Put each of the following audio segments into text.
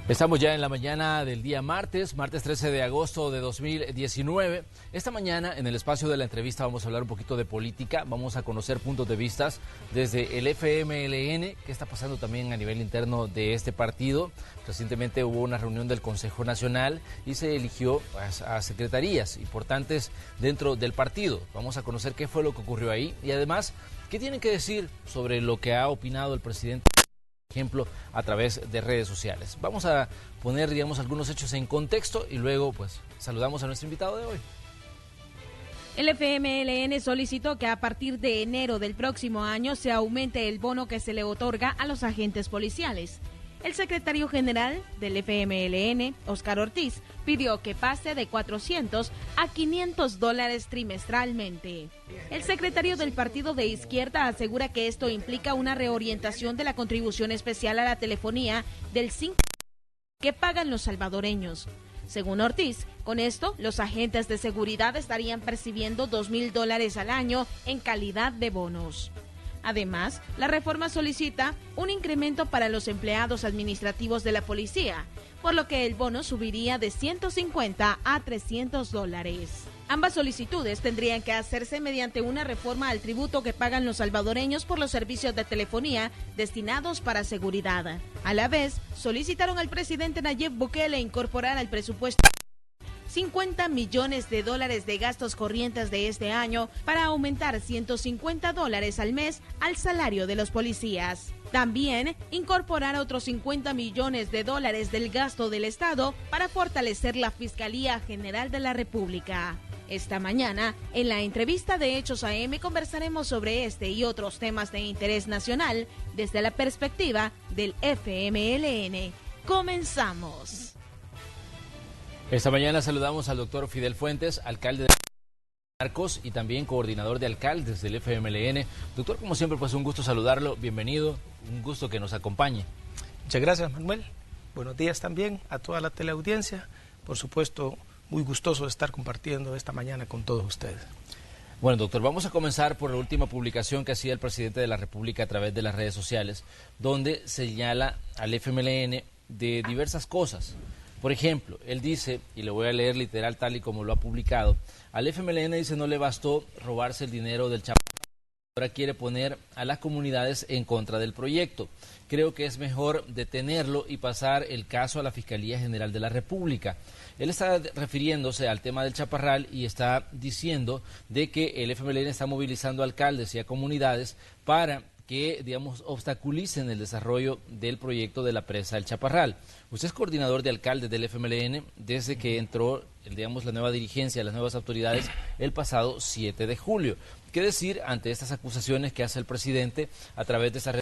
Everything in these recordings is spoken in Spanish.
Estamos ya en la mañana del día martes 13 de agosto de 2019. Esta mañana en el espacio de la entrevista vamos a hablar un poquito de política, vamos a conocer puntos de vista desde el FMLN, qué está pasando también a nivel interno de este partido. Recientemente hubo una reunión del Consejo Nacional y se eligió a secretarías importantes dentro del partido. Vamos a conocer qué fue lo que ocurrió ahí y además qué tienen que decir sobre lo que ha opinado el presidente, ejemplo, a través de redes sociales. Vamos a poner, digamos, algunos hechos en contexto y luego, pues, saludamos a nuestro invitado de hoy. El FMLN solicitó que a partir de enero del próximo año se aumente el bono que se le otorga a los agentes policiales. El secretario general del FMLN, Óscar Ortiz, pidió que pase de $400 a $500 trimestralmente. El secretario del partido de izquierda asegura que esto implica una reorientación de la contribución especial a la telefonía del 5% que pagan los salvadoreños. Según Ortiz, con esto los agentes de seguridad estarían percibiendo $2,000 al año en calidad de bonos. Además, la reforma solicita un incremento para los empleados administrativos de la policía, por lo que el bono subiría de $150 a $300. Ambas solicitudes tendrían que hacerse mediante una reforma al tributo que pagan los salvadoreños por los servicios de telefonía destinados para seguridad. A la vez, solicitaron al presidente Nayib Bukele incorporar al presupuesto $50 millones de gastos corrientes de este año para aumentar $150 al mes al salario de los policías. También incorporar otros $50 millones del gasto del Estado para fortalecer la Fiscalía General de la República. Esta mañana, en la entrevista de Hechos AM, conversaremos sobre este y otros temas de interés nacional desde la perspectiva del FMLN. ¡Comenzamos! Esta mañana saludamos al doctor Fidel Fuentes, alcalde de Marcos y también coordinador de alcaldes del FMLN. Doctor, como siempre, pues un gusto saludarlo, bienvenido, un gusto que nos acompañe. Muchas gracias, Manuel. Buenos días también a toda la teleaudiencia. Por supuesto, muy gustoso de estar compartiendo esta mañana con todos ustedes. Bueno, doctor, vamos a comenzar por la última publicación que hacía el presidente de la República a través de las redes sociales, donde señala al FMLN de diversas cosas. Por ejemplo, él dice, y le voy a leer literal tal y como lo ha publicado, al FMLN dice no le bastó robarse el dinero del Chaparral, ahora quiere poner a las comunidades en contra del proyecto. Creo que es mejor detenerlo y pasar el caso a la Fiscalía General de la República. Él está refiriéndose al tema del Chaparral y está diciendo de que el FMLN está movilizando a alcaldes y a comunidades para que, digamos, obstaculicen el desarrollo del proyecto de la presa del Chaparral. Usted es coordinador de alcaldes del FMLN desde que entró, digamos, la nueva dirigencia, las nuevas autoridades, el pasado 7 de julio. ¿Qué decir ante estas acusaciones que hace el presidente a través de esa red?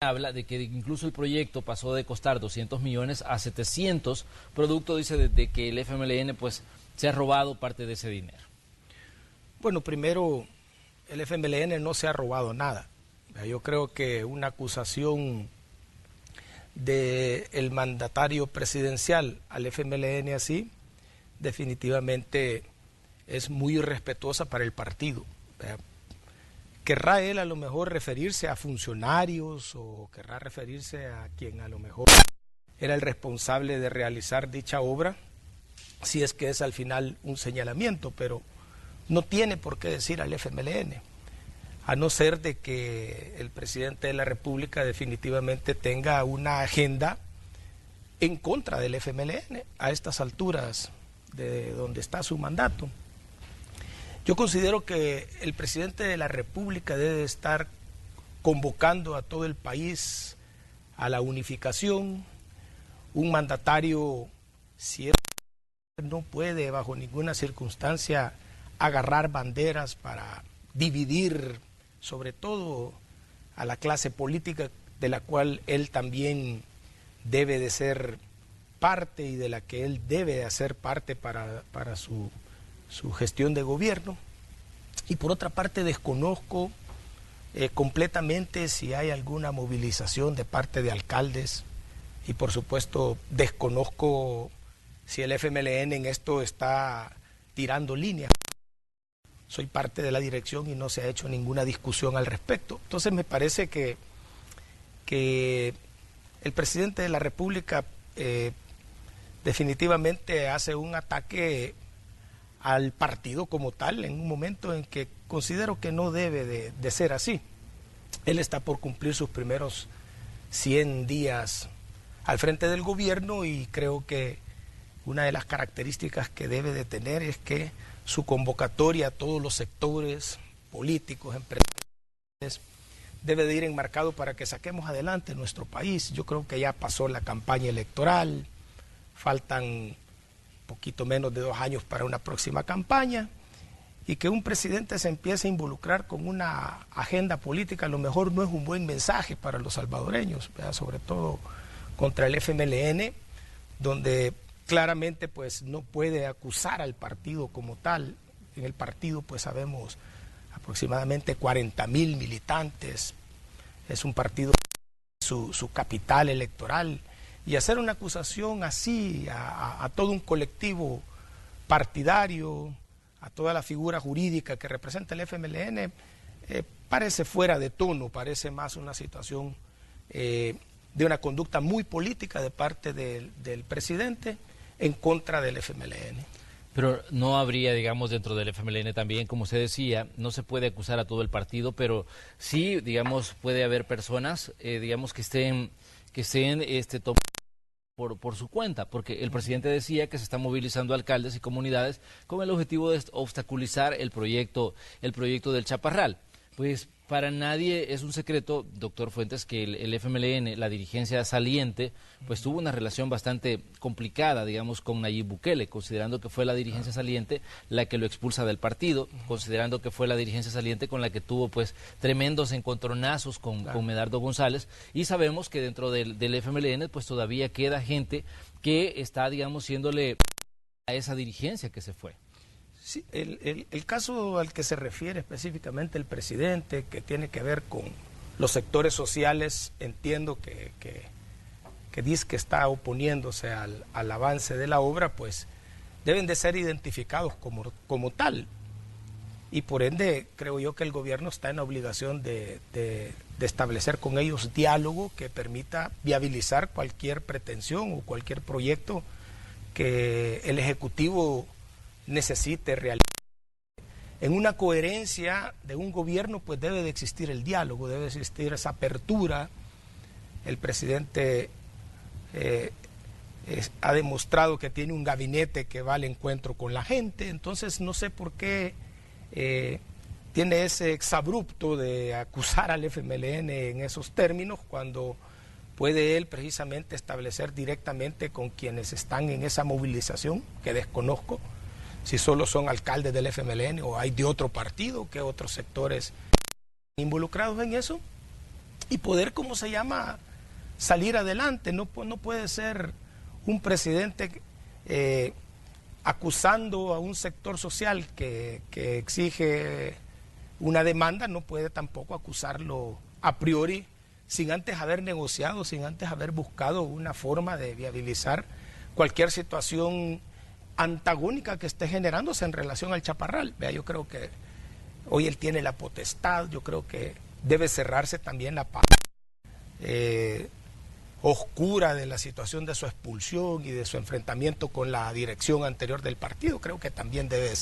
Habla de que incluso el proyecto pasó de costar 200 millones a 700, producto, dice, de que el FMLN pues se ha robado parte de ese dinero. Bueno, primero, el FMLN no se ha robado nada. Yo creo que una acusación del mandatario presidencial al FMLN así, definitivamente es muy irrespetuosa para el partido. Querrá él a lo mejor referirse a funcionarios o querrá referirse a quien a lo mejor era el responsable de realizar dicha obra, si es que es al final un señalamiento, pero no tiene por qué decir al FMLN. A no ser de que el presidente de la República definitivamente tenga una agenda en contra del FMLN a estas alturas de donde está su mandato. Yo considero que el presidente de la República debe estar convocando a todo el país a la unificación. Un mandatario no puede bajo ninguna circunstancia agarrar banderas para dividir sobre todo a la clase política de la cual él también debe de ser parte y de la que él debe de hacer parte para su gestión de gobierno. Y por otra parte desconozco completamente si hay alguna movilización de parte de alcaldes y por supuesto desconozco si el FMLN en esto está tirando líneas. Soy parte de la dirección y no se ha hecho ninguna discusión al respecto. Entonces me parece que el presidente de la República definitivamente hace un ataque al partido como tal en un momento en que considero que no debe de ser así. Él está por cumplir sus primeros 100 días al frente del gobierno y creo que una de las características que debe de tener es que su convocatoria a todos los sectores políticos, empresariales, debe de ir enmarcado para que saquemos adelante nuestro país. Yo creo que ya pasó la campaña electoral, faltan poquito menos de 2 años para una próxima campaña, y que un presidente se empiece a involucrar con una agenda política a lo mejor no es un buen mensaje para los salvadoreños, ¿verdad? Sobre todo contra el FMLN, donde claramente pues no puede acusar al partido como tal. En el partido pues sabemos aproximadamente 40,000 militantes, es un partido su capital electoral, y hacer una acusación así a todo un colectivo partidario, a toda la figura jurídica que representa el FMLN, parece fuera de tono, parece más una situación de una conducta muy política de parte del presidente en contra del FMLN. Pero no habría, digamos, dentro del FMLN también, como usted decía, no se puede acusar a todo el partido, pero sí, digamos, puede haber personas, digamos, que estén tomando por su cuenta, porque el presidente decía que se están movilizando alcaldes y comunidades con el objetivo de obstaculizar el proyecto del Chaparral. Pues para nadie es un secreto, doctor Fuentes, que el FMLN, la dirigencia saliente, pues tuvo una relación bastante complicada, digamos, con Nayib Bukele, considerando que fue la dirigencia saliente la que lo expulsa del partido, considerando que fue la dirigencia saliente con la que tuvo pues tremendos encontronazos con Medardo González, y sabemos que dentro del FMLN pues todavía queda gente que está, digamos, siéndole a esa dirigencia que se fue. Sí, el caso al que se refiere específicamente el presidente, que tiene que ver con los sectores sociales, entiendo que dice que está oponiéndose al avance de la obra, pues deben de ser identificados como tal. Y por ende, creo yo que el gobierno está en la obligación de establecer con ellos diálogo que permita viabilizar cualquier pretensión o cualquier proyecto que el Ejecutivo necesite realizar. En una coherencia de un gobierno pues debe de existir el diálogo, debe de existir esa apertura. El presidente ha demostrado que tiene un gabinete que va al encuentro con la gente, entonces no sé por qué tiene ese exabrupto de acusar al FMLN en esos términos, cuando puede él precisamente establecer directamente con quienes están en esa movilización, que desconozco si solo son alcaldes del FMLN o hay de otro partido, que otros sectores involucrados en eso, y poder, ¿cómo se llama?, salir adelante. No puede ser un presidente acusando a un sector social que exige una demanda, no puede tampoco acusarlo a priori sin antes haber negociado, sin antes haber buscado una forma de viabilizar cualquier situación antagónica que esté generándose en relación al Chaparral. Vea, yo creo que hoy él tiene la potestad, yo creo que debe cerrarse también la parte oscura de la situación de su expulsión y de su enfrentamiento con la dirección anterior del partido. Creo que también debe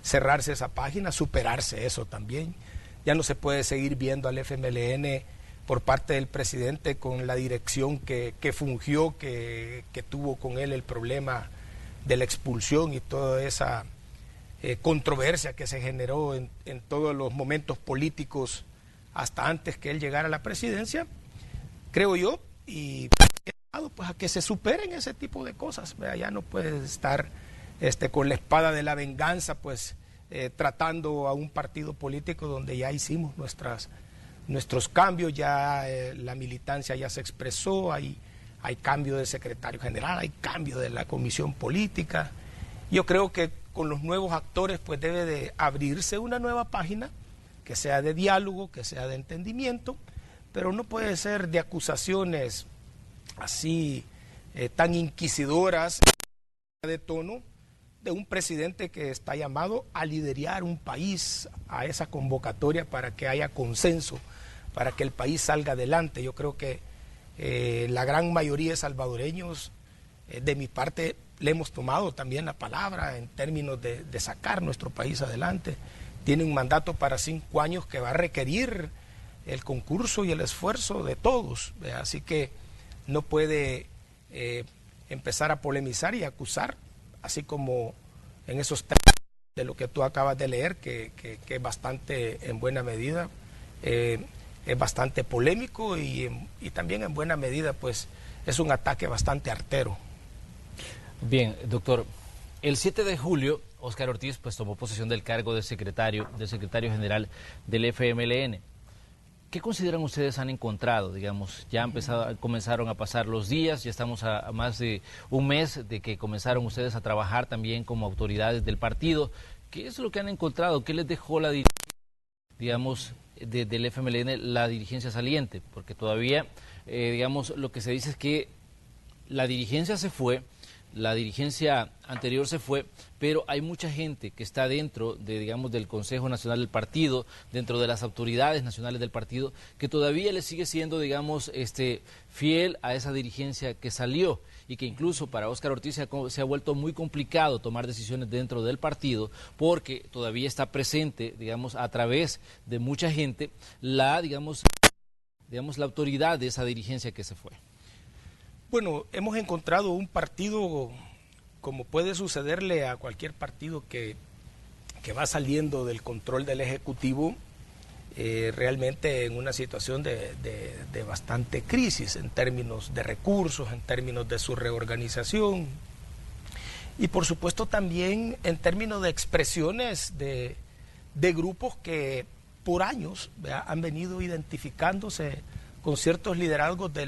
cerrarse esa página, superarse eso también. Ya no se puede seguir viendo al FMLN por parte del presidente con la dirección que fungió, que tuvo con él el problema de la expulsión y toda esa controversia que se generó en todos los momentos políticos hasta antes que él llegara a la presidencia, creo yo, y pues a que se superen ese tipo de cosas. Ya no puedes estar con la espada de la venganza, pues tratando a un partido político donde ya hicimos nuestros cambios, ya la militancia ya se expresó, hay cambio de secretario general, hay cambio de la comisión política. Yo creo que con los nuevos actores pues debe de abrirse una nueva página que sea de diálogo, que sea de entendimiento, pero no puede ser de acusaciones así tan inquisidoras de tono de un presidente que está llamado a liderar un país, a esa convocatoria para que haya consenso, para que el país salga adelante. Yo creo que la gran mayoría de salvadoreños De mi parte, le hemos tomado también la palabra en términos de sacar nuestro país adelante. Tiene un mandato para 5 años que va a requerir el concurso y el esfuerzo de todos. Así que no puede empezar a polemizar y acusar, así como en esos términos de lo que tú acabas de leer, que es bastante, en buena medida, es bastante polémico y también en buena medida pues es un ataque bastante artero. Bien, doctor, el 7 de julio Óscar Ortiz pues tomó posesión del cargo de secretario general del FMLN. ¿Qué consideran ustedes han encontrado? Digamos, ya comenzaron a pasar los días, ya estamos a más de un mes de que comenzaron ustedes a trabajar también como autoridades del partido. ¿Qué es lo que han encontrado? ¿Qué les dejó la digamos, del FMLN, la dirigencia saliente? Porque todavía, digamos, lo que se dice es que la dirigencia se fue, la dirigencia anterior se fue, pero hay mucha gente que está dentro de, digamos, del Consejo Nacional del Partido, dentro de las autoridades nacionales del partido, que todavía le sigue siendo, digamos, fiel a esa dirigencia que salió, y que incluso para Óscar Ortiz se ha vuelto muy complicado tomar decisiones dentro del partido, porque todavía está presente, digamos, a través de mucha gente, digamos, la autoridad de esa dirigencia que se fue. Bueno, hemos encontrado un partido, como puede sucederle a cualquier partido que va saliendo del control del Ejecutivo, realmente en una situación de bastante crisis en términos de recursos, en términos de su reorganización y por supuesto también en términos de expresiones de grupos que por años han venido identificándose con ciertos liderazgos de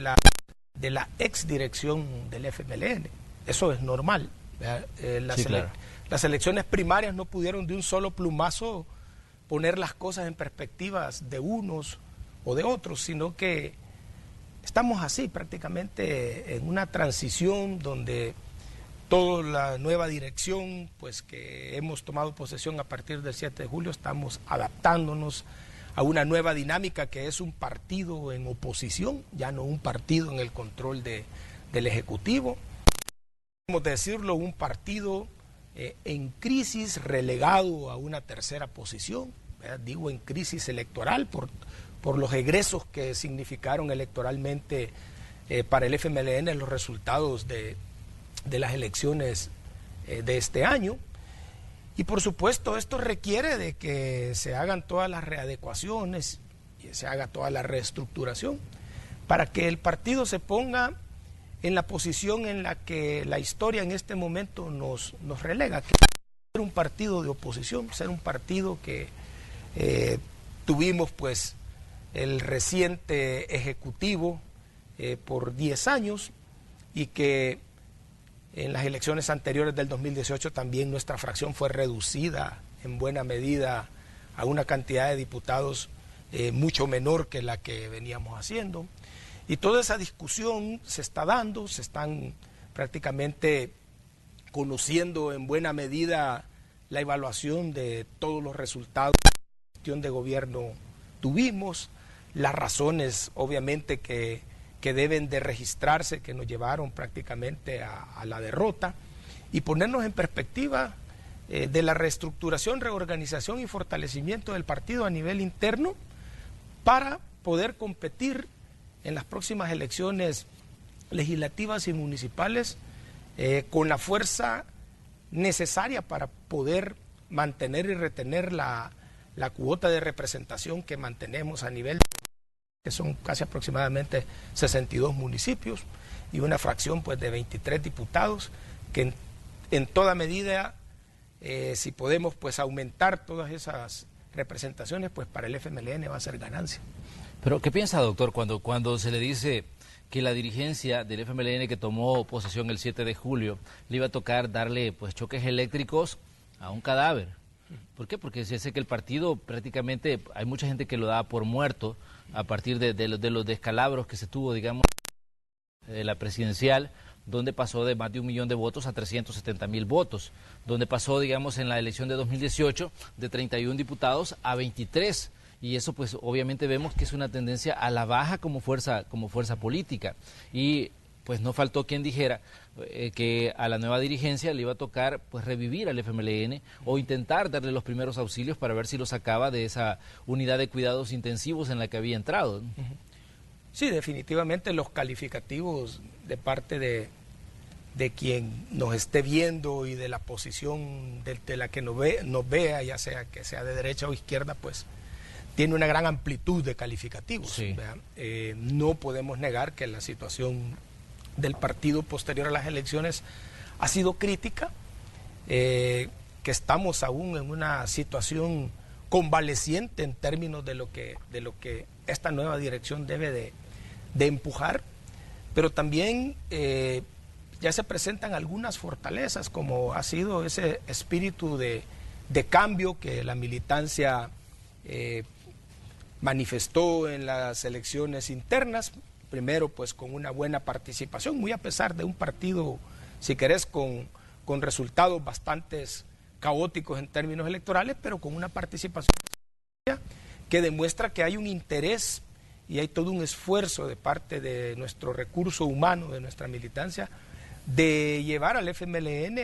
la ex dirección del FMLN. Eso es normal. Sí, claro. Las elecciones primarias no pudieron de un solo plumazo poner las cosas en perspectivas de unos o de otros, sino que estamos así prácticamente en una transición donde toda la nueva dirección, pues que hemos tomado posesión a partir del 7 de julio, estamos adaptándonos a una nueva dinámica que es un partido en oposición, ya no un partido en el control del Ejecutivo. Podemos decirlo, un partido en crisis, relegado a una tercera posición, digo en crisis electoral por los egresos que significaron electoralmente para el FMLN los resultados de las elecciones de este año. Y por supuesto esto requiere de que se hagan todas las readecuaciones y se haga toda la reestructuración para que el partido se ponga en la posición en la que la historia en este momento nos relega, que es ser un partido de oposición, ser un partido que tuvimos pues el reciente ejecutivo por 10 años y que en las elecciones anteriores del 2018 también nuestra fracción fue reducida en buena medida a una cantidad de diputados mucho menor que la que veníamos haciendo. Y toda esa discusión se está dando, se están prácticamente conociendo en buena medida la evaluación de todos los resultados que la gestión de gobierno tuvimos, las razones obviamente que deben de registrarse, que nos llevaron prácticamente a la derrota, y ponernos en perspectiva de la reestructuración, reorganización y fortalecimiento del partido a nivel interno para poder competir en las próximas elecciones legislativas y municipales con la fuerza necesaria para poder mantener y retener la cuota de representación que mantenemos a nivel, que son casi aproximadamente 62 municipios y una fracción pues de 23 diputados, que en toda medida, si podemos pues aumentar todas esas representaciones, pues para el FMLN va a ser ganancia. Pero ¿qué piensa, doctor, cuando se le dice que la dirigencia del FMLN que tomó posesión el 7 de julio le iba a tocar darle pues choques eléctricos a un cadáver? ¿Por qué? Porque se sé que el partido prácticamente, hay mucha gente que lo da por muerto a partir de los descalabros que se tuvo, digamos, de la presidencial, donde pasó de más de 1 millón de votos a 370.000 votos, donde pasó, digamos, en la elección de 2018 de 31 diputados a 23, y eso pues obviamente vemos que es una tendencia a la baja como fuerza política. Y pues no faltó quien dijera que a la nueva dirigencia le iba a tocar pues revivir al FMLN o intentar darle los primeros auxilios para ver si lo sacaba de esa unidad de cuidados intensivos en la que había entrado. Sí, definitivamente los calificativos de parte de quien nos esté viendo y de la posición de la que nos vea, ya sea que sea de derecha o izquierda, pues tiene una gran amplitud de calificativos. Sí. No podemos negar que la situación del partido posterior a las elecciones ha sido crítica, que estamos aún en una situación convaleciente en términos de lo que esta nueva dirección debe de empujar, pero también ya se presentan algunas fortalezas, como ha sido ese espíritu de cambio que la militancia manifestó en las elecciones internas, primero pues con una buena participación, muy a pesar de un partido, si querés, con resultados bastante caóticos en términos electorales, pero con una participación que demuestra que hay un interés y hay todo un esfuerzo de parte de nuestro recurso humano, de nuestra militancia, de llevar al FMLN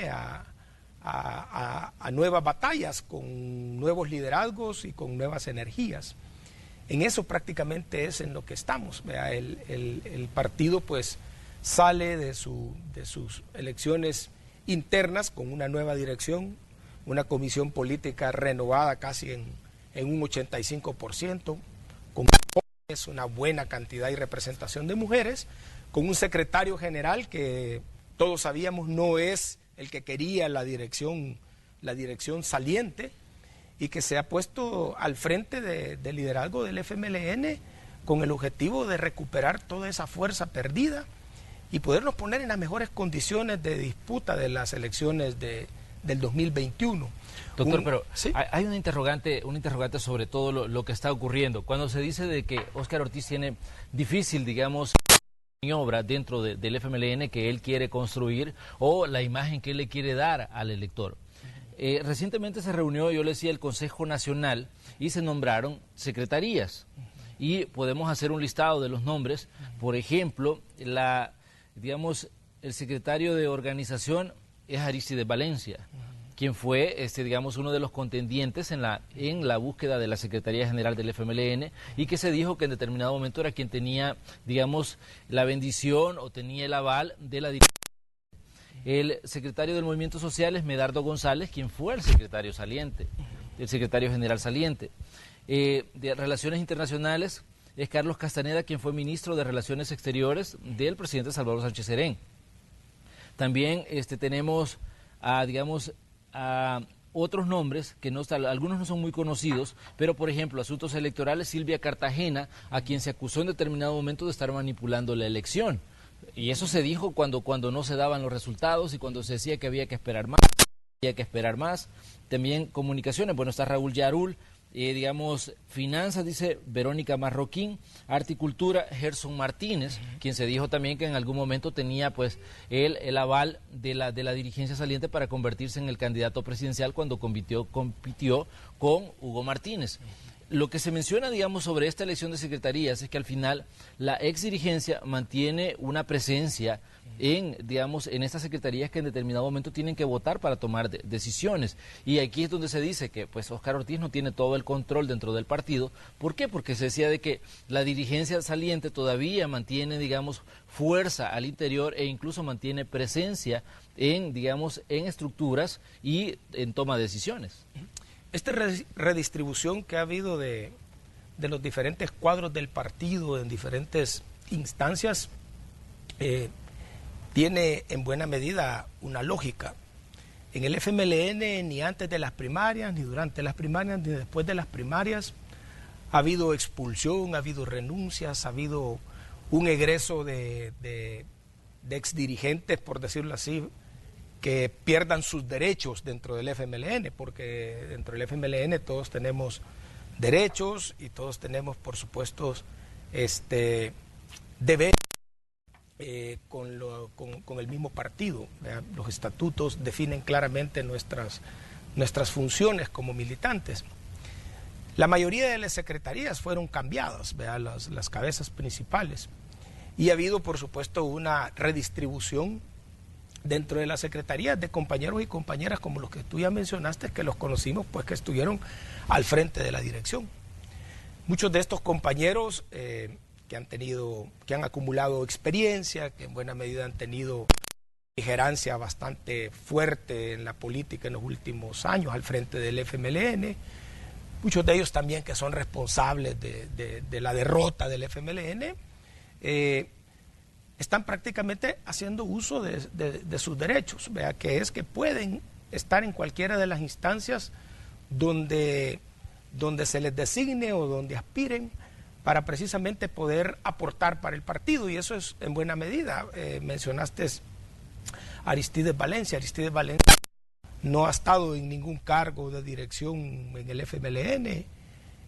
a nuevas batallas, con nuevos liderazgos y con nuevas energías. En eso prácticamente es en lo que estamos. El partido pues sale de sus elecciones internas con una nueva dirección, una comisión política renovada casi en un 85%, con una buena cantidad y representación de mujeres, con un secretario general que todos sabíamos no es el que quería la dirección saliente, y que se ha puesto al frente del liderazgo del FMLN con el objetivo de recuperar toda esa fuerza perdida y podernos poner en las mejores condiciones de disputa de las elecciones del 2021. Doctor, pero ¿sí? Hay un interrogante sobre todo lo que está ocurriendo. Cuando se dice de que Óscar Ortiz tiene difícil, digamos, maniobra dentro del FMLN que él quiere construir o la imagen que él le quiere dar al elector. Recientemente se reunió, yo le decía, el Consejo Nacional y se nombraron secretarías. Y podemos hacer un listado de los nombres. Por ejemplo, el secretario de organización es Aristides Valencia, quien fue, digamos, uno de los contendientes en la búsqueda de la Secretaría General del FMLN y que se dijo que en determinado momento era quien tenía, digamos, la bendición o tenía el aval de la dirección. El secretario del Movimiento Social es Medardo González, quien fue el secretario general saliente. De Relaciones Internacionales es Carlos Castaneda, quien fue ministro de Relaciones Exteriores del presidente Salvador Sánchez Serén. También tenemos a otros nombres que algunos no son muy conocidos, pero por ejemplo, asuntos electorales, Silvia Cartagena, a quien se acusó en determinado momento de estar manipulando la elección. Y eso se dijo cuando no se daban los resultados y cuando se decía que había que esperar más. También comunicaciones, bueno, está Raúl Yarul, finanzas, dice Verónica Marroquín, Articultura, Gerson Martínez, quien se dijo también que en algún momento tenía pues el aval de la dirigencia saliente para convertirse en el candidato presidencial cuando compitió con Hugo Martínez. Lo que se menciona, digamos, sobre esta elección de secretarías es que al final la exdirigencia mantiene una presencia en estas secretarías que en determinado momento tienen que votar para tomar decisiones. Y aquí es donde se dice que pues Óscar Ortiz no tiene todo el control dentro del partido. ¿Por qué? Porque se decía de que la dirigencia saliente todavía mantiene, digamos, fuerza al interior e incluso mantiene presencia en estructuras y en toma de decisiones. Esta redistribución que ha habido de los diferentes cuadros del partido en diferentes instancias tiene en buena medida una lógica. En el FMLN ni antes de las primarias, ni durante las primarias, ni después de las primarias ha habido expulsión, ha habido renuncias, ha habido un egreso de exdirigentes, por decirlo así, que pierdan sus derechos dentro del FMLN, porque dentro del FMLN todos tenemos derechos y todos tenemos, por supuesto, deberes con el mismo partido. Los estatutos definen claramente nuestras funciones como militantes. La mayoría de las secretarías fueron cambiadas, las cabezas principales. y ha habido, por supuesto, una redistribución dentro de la secretaría de compañeros y compañeras como los que tú ya mencionaste, que los conocimos, pues que estuvieron al frente de la dirección. Muchos de estos compañeros que han acumulado experiencia, que en buena medida han tenido ligerancia bastante fuerte en la política en los últimos años al frente del FMLN, muchos de ellos también que son responsables de la derrota del FMLN, están prácticamente haciendo uso de sus derechos, ¿vea? Que es que pueden estar en cualquiera de las instancias donde se les designe o donde aspiren para precisamente poder aportar para el partido, y eso es en buena medida. Mencionaste Aristides Valencia. Aristides Valencia no ha estado en ningún cargo de dirección en el FMLN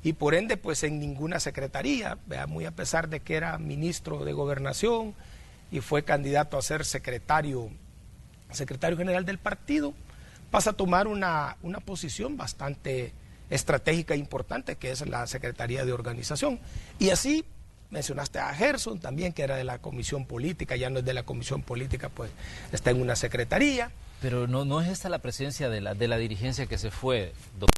y por ende pues en ninguna secretaría, ¿vea? Muy a pesar de que era ministro de Gobernación y fue candidato a ser secretario general del partido, pasa a tomar una posición bastante estratégica e importante, que es la Secretaría de Organización. Y así mencionaste a Gerson también, que era de la Comisión Política, ya no es de la Comisión Política, pues está en una secretaría. Pero no es esta la presencia de la dirigencia que se fue, doctor.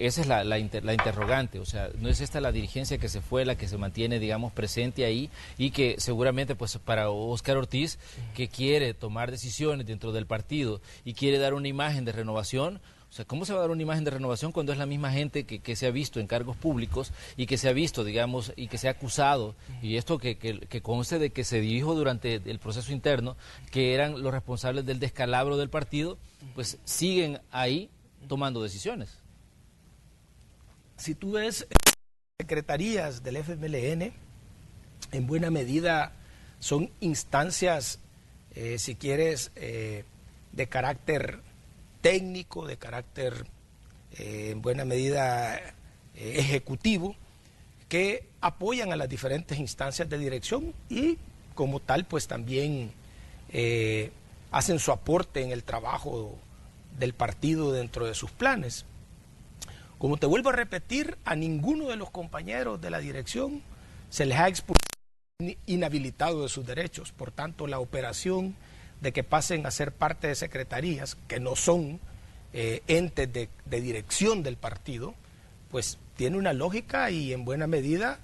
Esa es la interrogante, o sea, no es esta la dirigencia que se fue, la que se mantiene, digamos, presente ahí, y que seguramente, pues, para Óscar Ortiz, que quiere tomar decisiones dentro del partido y quiere dar una imagen de renovación. O sea, ¿cómo se va a dar una imagen de renovación cuando es la misma gente que se ha visto en cargos públicos y que se ha visto, digamos, y que se ha acusado, y esto que conste de que se dijo durante el proceso interno, que eran los responsables del descalabro del partido, pues siguen ahí tomando decisiones? Si tú ves secretarías del FMLN, en buena medida son instancias, si quieres, de carácter técnico, de carácter en buena medida ejecutivo, que apoyan a las diferentes instancias de dirección y como tal pues también hacen su aporte en el trabajo del partido dentro de sus planes. Como te vuelvo a repetir, a ninguno de los compañeros de la dirección se les ha expulsado, inhabilitado de sus derechos. Por tanto, la operación de que pasen a ser parte de secretarías, que no son entes de dirección del partido, pues tiene una lógica y en buena medida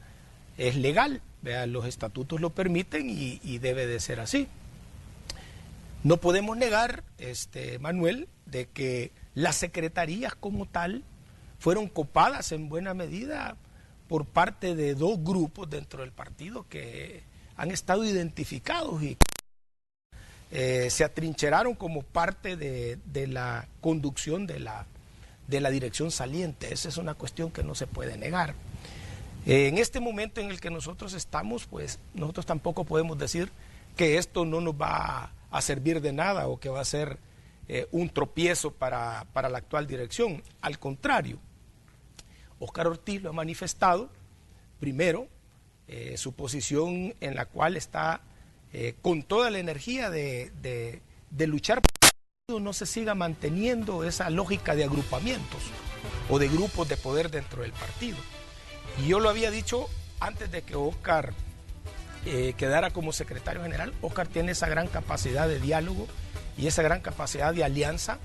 es legal. Vea, los estatutos lo permiten y debe de ser así. No podemos negar, Manuel, de que las secretarías como tal fueron copadas en buena medida por parte de dos grupos dentro del partido que han estado identificados y se atrincheraron como parte de la conducción de la dirección saliente. Esa es una cuestión que no se puede negar. En este momento en el que nosotros estamos, pues nosotros tampoco podemos decir que esto no nos va a servir de nada o que va a ser un tropiezo para la actual dirección. Al contrario, Óscar Ortiz lo ha manifestado, primero, su posición en la cual está con toda la energía de luchar para que el partido no se siga manteniendo esa lógica de agrupamientos o de grupos de poder dentro del partido. Y yo lo había dicho antes de que Óscar quedara como secretario general. Óscar tiene esa gran capacidad de diálogo y esa gran capacidad de alianza,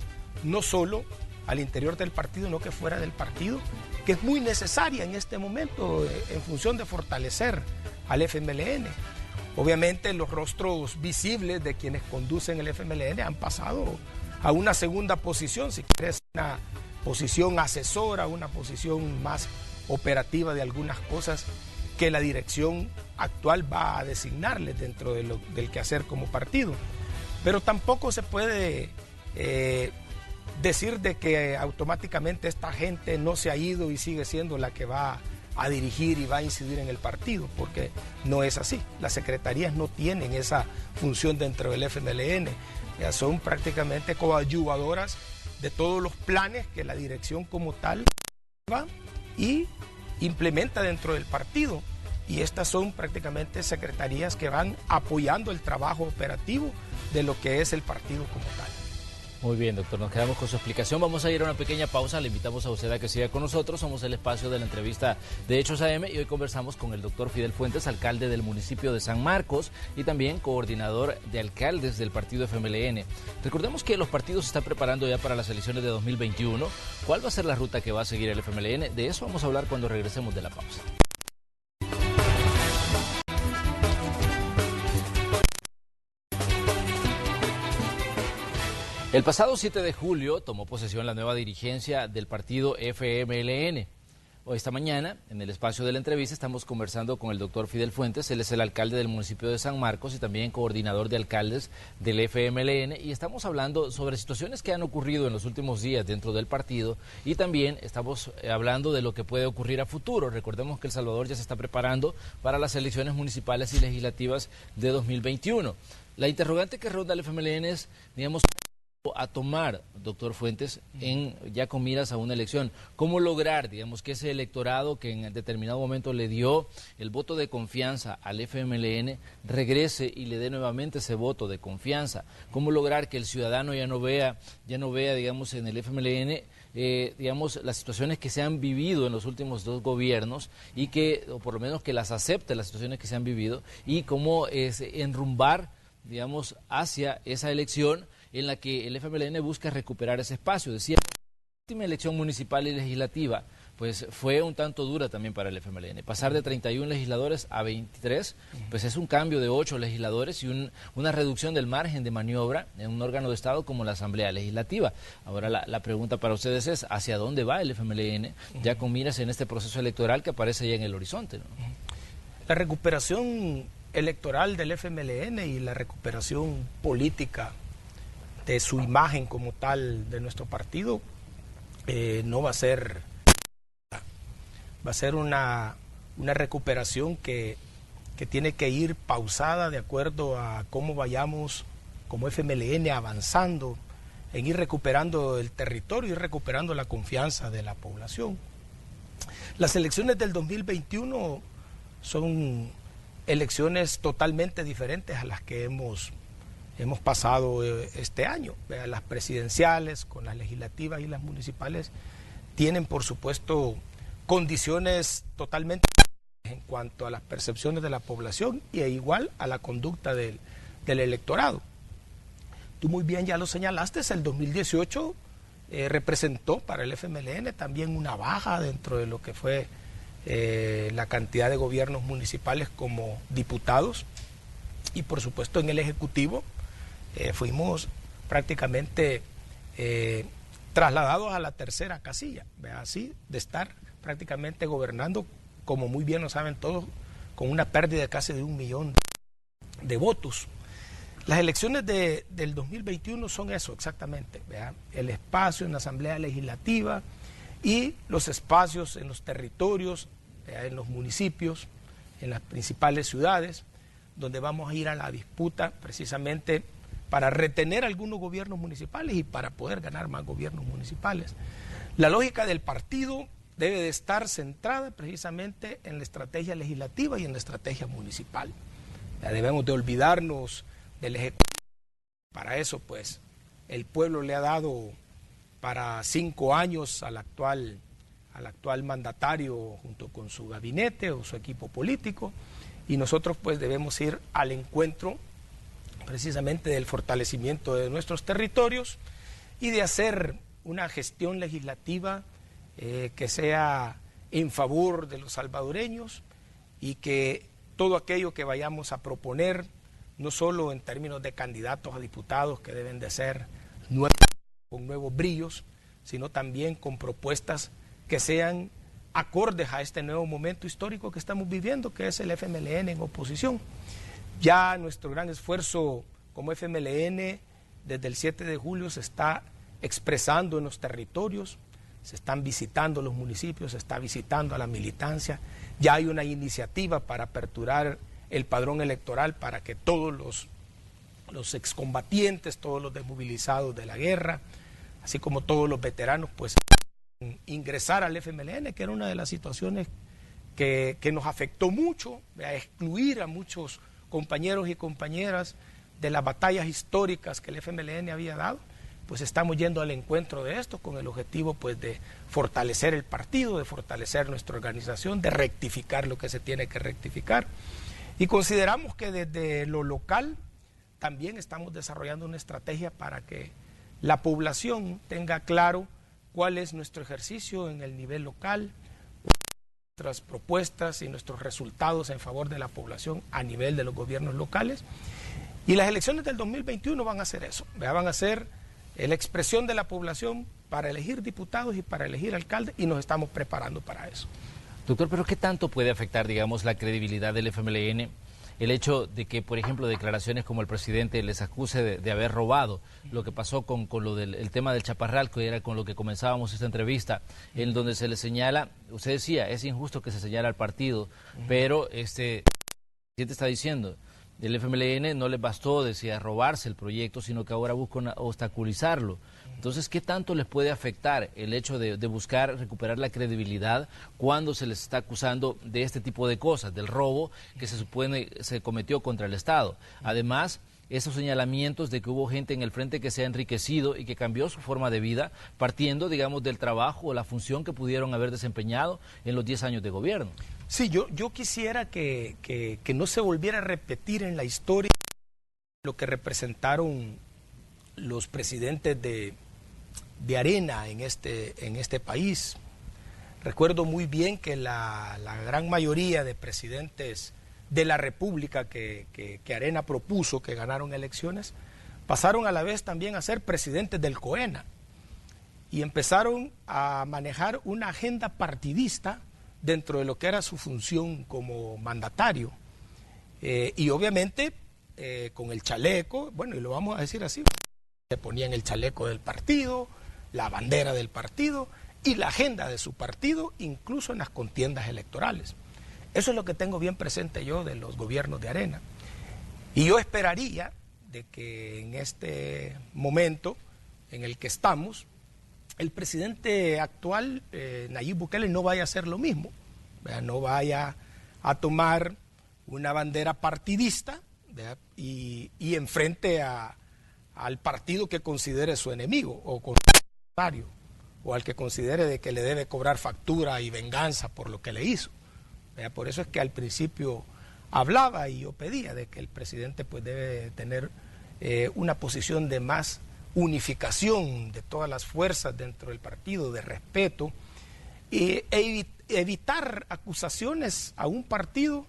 no solo al interior del partido, no que fuera del partido, que es muy necesaria en este momento en función de fortalecer al FMLN. Obviamente los rostros visibles de quienes conducen el FMLN han pasado a una segunda posición, si quieres una posición asesora, una posición más operativa de algunas cosas que la dirección actual va a designarles dentro del quehacer como partido. Pero tampoco se puede decir de que automáticamente esta gente no se ha ido y sigue siendo la que va a dirigir y va a incidir en el partido, porque no es así. Las secretarías no tienen esa función dentro del FMLN, ya son prácticamente coadyuvadoras de todos los planes que la dirección como tal va y implementa dentro del partido, y estas son prácticamente secretarías que van apoyando el trabajo operativo de lo que es el partido como tal. Muy bien, doctor, nos quedamos con su explicación. Vamos a ir a una pequeña pausa. Le invitamos a usted a que siga con nosotros. Somos el espacio de la entrevista de Hechos AM y hoy conversamos con el doctor Fidel Fuentes, alcalde del municipio de San Marcos y también coordinador de alcaldes del partido FMLN. Recordemos que los partidos se están preparando ya para las elecciones de 2021. ¿Cuál va a ser la ruta que va a seguir el FMLN? De eso vamos a hablar cuando regresemos de la pausa. El pasado 7 de julio tomó posesión la nueva dirigencia del partido FMLN. Hoy, esta mañana, en el espacio de la entrevista, estamos conversando con el doctor Fidel Fuentes. Él es el alcalde del municipio de San Marcos y también coordinador de alcaldes del FMLN. Y estamos hablando sobre situaciones que han ocurrido en los últimos días dentro del partido y también estamos hablando de lo que puede ocurrir a futuro. Recordemos que El Salvador ya se está preparando para las elecciones municipales y legislativas de 2021. La interrogante que ronda el FMLN es, digamos, a tomar, doctor Fuentes, ya con miras a una elección. ¿Cómo lograr, digamos, que ese electorado que en determinado momento le dio el voto de confianza al FMLN regrese y le dé nuevamente ese voto de confianza? ¿Cómo lograr que el ciudadano ya no vea, digamos, en el FMLN digamos, las situaciones que se han vivido en los últimos dos gobiernos y que, o por lo menos que las acepte las situaciones que se han vivido y cómo enrumbar, digamos, hacia esa elección en la que el FMLN busca recuperar ese espacio? Decía, la última elección municipal y legislativa pues fue un tanto dura también para el FMLN. Pasar de 31 legisladores a 23, pues es un cambio de 8 legisladores y una reducción del margen de maniobra en un órgano de Estado como la Asamblea Legislativa. Ahora la pregunta para ustedes es, ¿hacia dónde va el FMLN ya con miras en este proceso electoral que aparece ya en el horizonte, ¿no? La recuperación electoral del FMLN y la recuperación política de su imagen como tal de nuestro partido no va a ser, va a ser una recuperación que tiene que ir pausada de acuerdo a cómo vayamos como FMLN avanzando en ir recuperando el territorio y recuperando la confianza de la población. Las elecciones del 2021 son elecciones totalmente diferentes a las que hemos pasado este año. Las presidenciales con las legislativas y las municipales tienen, por supuesto, condiciones totalmente en cuanto a las percepciones de la población y igual a la conducta del electorado. Tú muy bien ya lo señalaste, el 2018 representó para el FMLN también una baja dentro de lo que fue la cantidad de gobiernos municipales como diputados y por supuesto en el Ejecutivo fuimos prácticamente trasladados a la tercera casilla, así de estar prácticamente gobernando, como muy bien lo saben todos, con una pérdida de casi de 1 millón de votos. Las elecciones del 2021 son eso exactamente, el espacio en la Asamblea Legislativa y los espacios en los territorios, en los municipios, en las principales ciudades, donde vamos a ir a la disputa precisamente para retener algunos gobiernos municipales y para poder ganar más gobiernos municipales. La lógica del partido debe de estar centrada precisamente en la estrategia legislativa y en la estrategia municipal. Ya debemos de olvidarnos del Ejecutivo. Para eso, pues, el pueblo le ha dado para 5 años al actual mandatario junto con su gabinete o su equipo político, y nosotros pues debemos ir al encuentro precisamente del fortalecimiento de nuestros territorios y de hacer una gestión legislativa que sea en favor de los salvadoreños y que todo aquello que vayamos a proponer, no solo en términos de candidatos a diputados que deben de ser nuevos, con nuevos brillos, sino también con propuestas que sean acordes a este nuevo momento histórico que estamos viviendo, que es el FMLN en oposición. Ya nuestro gran esfuerzo como FMLN desde el 7 de julio se está expresando en los territorios, se están visitando los municipios, se está visitando a la militancia, ya hay una iniciativa para aperturar el padrón electoral para que todos los excombatientes, todos los desmovilizados de la guerra, así como todos los veteranos, pues ingresar al FMLN, que era una de las situaciones que nos afectó mucho, a excluir a muchos compañeros y compañeras de las batallas históricas que el FMLN había dado, pues estamos yendo al encuentro de esto con el objetivo pues de fortalecer el partido, de fortalecer nuestra organización, de rectificar lo que se tiene que rectificar. Y consideramos que desde lo local también estamos desarrollando una estrategia para que la población tenga claro cuál es nuestro ejercicio en el nivel local, nuestras propuestas y nuestros resultados en favor de la población a nivel de los gobiernos locales. Y las elecciones del 2021 van a ser eso, van a ser la expresión de la población para elegir diputados y para elegir alcaldes, y nos estamos preparando para eso. Doctor, pero ¿qué tanto puede afectar, digamos, la credibilidad del FMLN el hecho de que, por ejemplo, declaraciones como el presidente les acuse de haber robado, lo que pasó con lo del el tema del Chaparral, que era con lo que comenzábamos esta entrevista, en donde se le señala, usted decía, es injusto que se señale al partido, pero el presidente está diciendo, el FMLN no les bastó, decía, robarse el proyecto, sino que ahora buscan obstaculizarlo. Entonces, ¿qué tanto les puede afectar el hecho de buscar recuperar la credibilidad cuando se les está acusando de este tipo de cosas, del robo que se supone se cometió contra el Estado? Además, esos señalamientos de que hubo gente en el frente que se ha enriquecido y que cambió su forma de vida partiendo, digamos, del trabajo o la función que pudieron haber desempeñado en los 10 años de gobierno. Sí, yo quisiera que no se volviera a repetir en la historia lo que representaron los presidentes de Arena en este país. Recuerdo muy bien que la gran mayoría de presidentes de la República que Arena propuso, que ganaron elecciones, pasaron a la vez también a ser presidentes del COENA y empezaron a manejar una agenda partidista dentro de lo que era su función como mandatario. Y obviamente con el chaleco, bueno, y lo vamos a decir así, se ponían el chaleco del partido, la bandera del partido y la agenda de su partido, incluso en las contiendas electorales. Eso es lo que tengo bien presente yo de los gobiernos de Arena. Y yo esperaría de que en este momento en el que estamos, el presidente actual, Nayib Bukele, no vaya a hacer lo mismo, no vaya a tomar una bandera partidista y enfrente al partido que considere su enemigo o al que considere de que le debe cobrar factura y venganza por lo que le hizo. Por eso es que al principio hablaba y yo pedía de que el presidente pues debe tener una posición de más unificación de todas las fuerzas dentro del partido, de respeto, e evitar acusaciones a un partido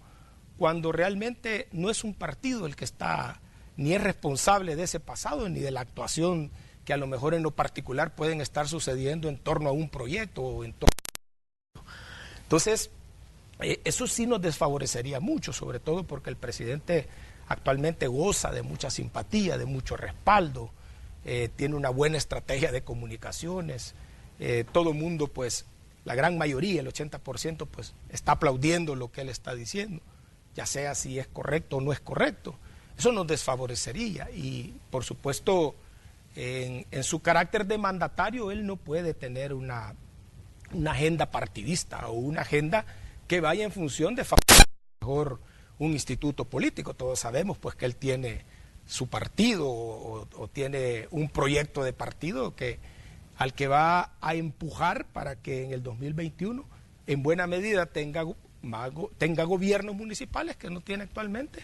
cuando realmente no es un partido el que está, ni es responsable de ese pasado, ni de la actuación que a lo mejor en lo particular pueden estar sucediendo en torno a un proyecto o en torno. Entonces, eso sí nos desfavorecería mucho, sobre todo porque el presidente actualmente goza de mucha simpatía, de mucho respaldo, tiene una buena estrategia de comunicaciones, todo el mundo, pues, la gran mayoría, el 80%, pues, está aplaudiendo lo que él está diciendo, ya sea si es correcto o no es correcto. Eso nos desfavorecería y, por supuesto, en su carácter de mandatario, él no puede tener una agenda partidista o una agenda que vaya en función de favorecer mejor un instituto político. Todos sabemos pues que él tiene su partido o tiene un proyecto de partido al que va a empujar para que en el 2021 en buena medida tenga gobiernos municipales que no tiene actualmente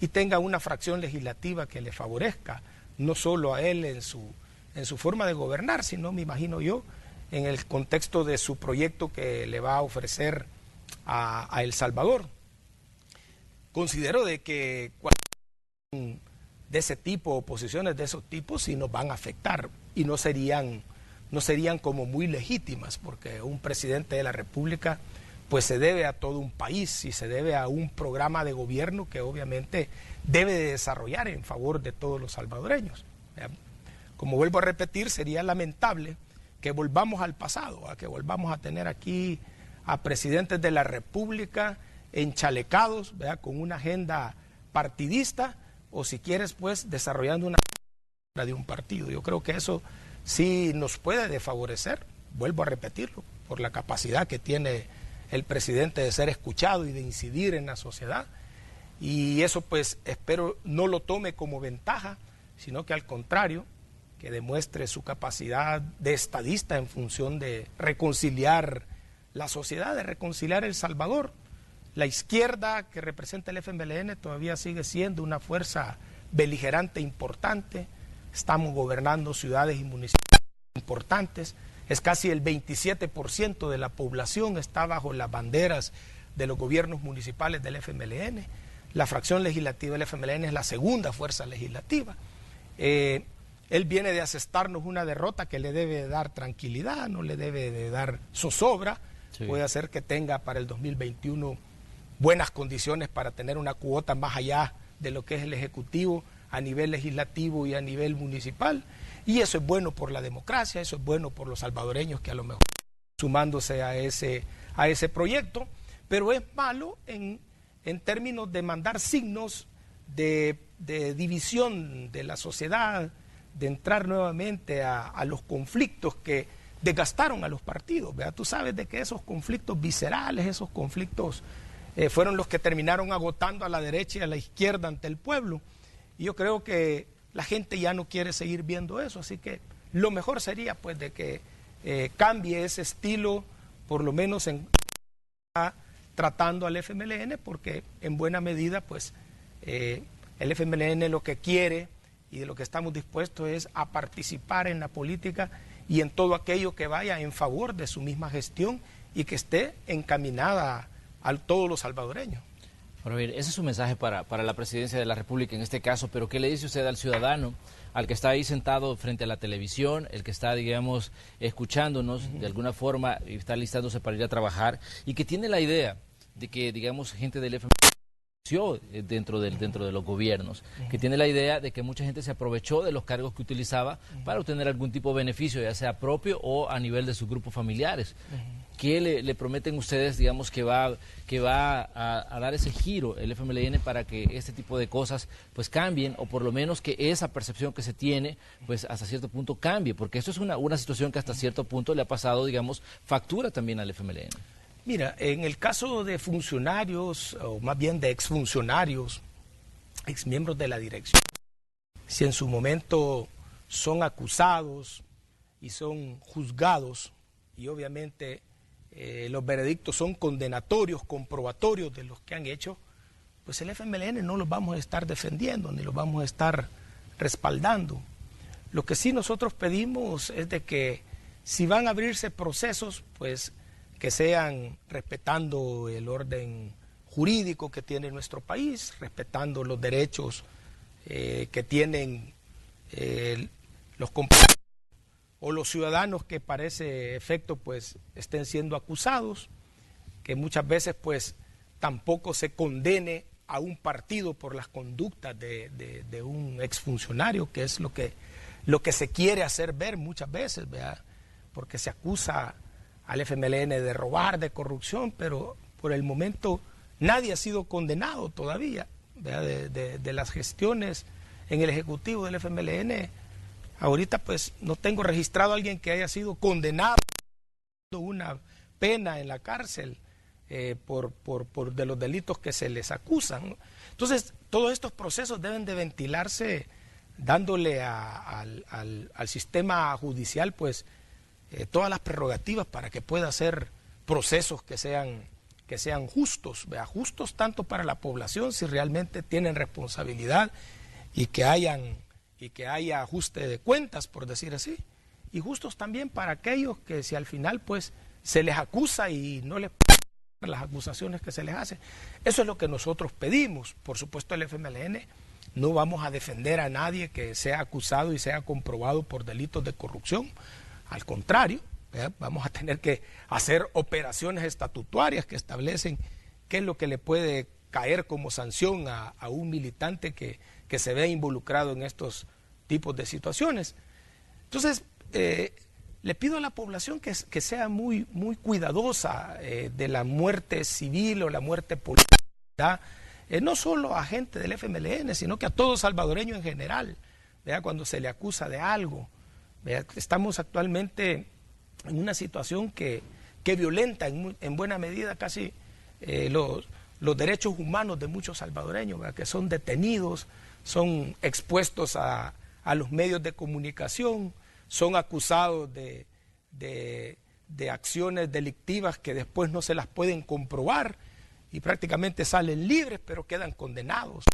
y tenga una fracción legislativa que le favorezca, no solo a él en su forma de gobernar, sino, me imagino yo, en el contexto de su proyecto que le va a ofrecer a El Salvador. Considero de que de ese tipo, oposiciones de esos tipos, sí nos van a afectar y no serían como muy legítimas, porque un presidente de la República pues se debe a todo un país y se debe a un programa de gobierno que obviamente debe de desarrollar en favor de todos los salvadoreños. Como vuelvo a repetir, sería lamentable que volvamos al pasado, a que volvamos a tener aquí a presidentes de la República enchalecados, ¿verdad?, con una agenda partidista o, si quieres, pues desarrollando una agenda de un partido. Yo creo que eso sí nos puede desfavorecer, vuelvo a repetirlo, por la capacidad que tiene el presidente de ser escuchado y de incidir en la sociedad, y eso pues espero no lo tome como ventaja, sino que al contrario que demuestre su capacidad de estadista en función de reconciliar la sociedad, de reconciliar El Salvador. La izquierda que representa el FMLN todavía sigue siendo una fuerza beligerante importante. Estamos gobernando ciudades y municipios importantes. Es casi el 27% de la población está bajo las banderas de los gobiernos municipales del FMLN. La fracción legislativa del FMLN es la segunda fuerza legislativa. Él viene de asestarnos una derrota que le debe dar tranquilidad, no le debe de dar zozobra. Sí. Puede hacer que tenga para el 2021 buenas condiciones para tener una cuota más allá de lo que es el Ejecutivo a nivel legislativo y a nivel municipal. Y eso es bueno por la democracia, eso es bueno por los salvadoreños que a lo mejor sumándose a ese proyecto, pero es malo en términos de mandar signos de división de la sociedad, de entrar nuevamente a los conflictos que desgastaron a los partidos. ¿Verdad? Tú sabes de que esos conflictos viscerales, esos conflictos fueron los que terminaron agotando a la derecha y a la izquierda ante el pueblo. Y yo creo que la gente ya no quiere seguir viendo eso, así que lo mejor sería pues de que cambie ese estilo, por lo menos tratando al FMLN, porque en buena medida pues el FMLN lo que quiere y de lo que estamos dispuestos es a participar en la política y en todo aquello que vaya en favor de su misma gestión y que esté encaminada a todos los salvadoreños. Bueno, ese es su mensaje para la presidencia de la República en este caso, pero ¿qué le dice usted al ciudadano, al que está ahí sentado frente a la televisión, el que está, digamos, escuchándonos de alguna forma y está listándose para ir a trabajar y que tiene la idea de que, digamos, gente del FMLN dentro de los gobiernos, que tiene la idea de que mucha gente se aprovechó de los cargos que utilizaba para obtener algún tipo de beneficio, ya sea propio o a nivel de sus grupos familiares? ¿Qué le prometen ustedes, digamos, que va a dar ese giro el FMLN para que este tipo de cosas pues cambien, o por lo menos que esa percepción que se tiene pues hasta cierto punto cambie? Porque esto es una situación que hasta cierto punto le ha pasado, digamos, factura también al FMLN. Mira, en el caso de funcionarios, o más bien de exfuncionarios, exmiembros de la dirección, si en su momento son acusados y son juzgados, y obviamente los veredictos son condenatorios, comprobatorios de los que han hecho, pues el FMLN no los vamos a estar defendiendo, ni los vamos a estar respaldando. Lo que sí nosotros pedimos es de que si van a abrirse procesos, pues que sean respetando el orden jurídico que tiene nuestro país, respetando los derechos que tienen los compañeros o los ciudadanos que para ese efecto pues estén siendo acusados, que muchas veces pues tampoco se condene a un partido por las conductas de un exfuncionario, que es lo que se quiere hacer ver muchas veces, ¿verdad? Porque se acusa al FMLN de robar, de corrupción, pero por el momento nadie ha sido condenado todavía, ¿verdad? De las gestiones en el Ejecutivo del FMLN. Ahorita pues no tengo registrado a alguien que haya sido condenado una pena en la cárcel por de los delitos que se les acusan, ¿no? Entonces todos estos procesos deben de ventilarse dándole al sistema judicial pues todas las prerrogativas para que pueda hacer procesos que sean justos, ¿verdad? Justos tanto para la población si realmente tienen responsabilidad y que haya ajuste de cuentas, por decir así, y justos también para aquellos que si al final pues se les acusa y no les las acusaciones que se les hacen. Eso es lo que nosotros pedimos. Por supuesto, el FMLN no vamos a defender a nadie que sea acusado y sea comprobado por delitos de corrupción. Al contrario, ¿verdad? Vamos a tener que hacer operaciones estatutarias que establecen qué es lo que le puede caer como sanción a un militante que se ve involucrado en estos tipos de situaciones. Entonces, le pido a la población que sea muy, muy cuidadosa de la muerte civil o la muerte política, no solo a gente del FMLN, sino que a todo salvadoreño en general, ¿verdad? Cuando se le acusa de algo. Estamos actualmente en una situación que violenta en buena medida casi los derechos humanos de muchos salvadoreños, ¿verdad? Que son detenidos, son expuestos a a los medios de comunicación, son acusados de acciones delictivas que después no se las pueden comprobar y prácticamente salen libres, pero quedan condenados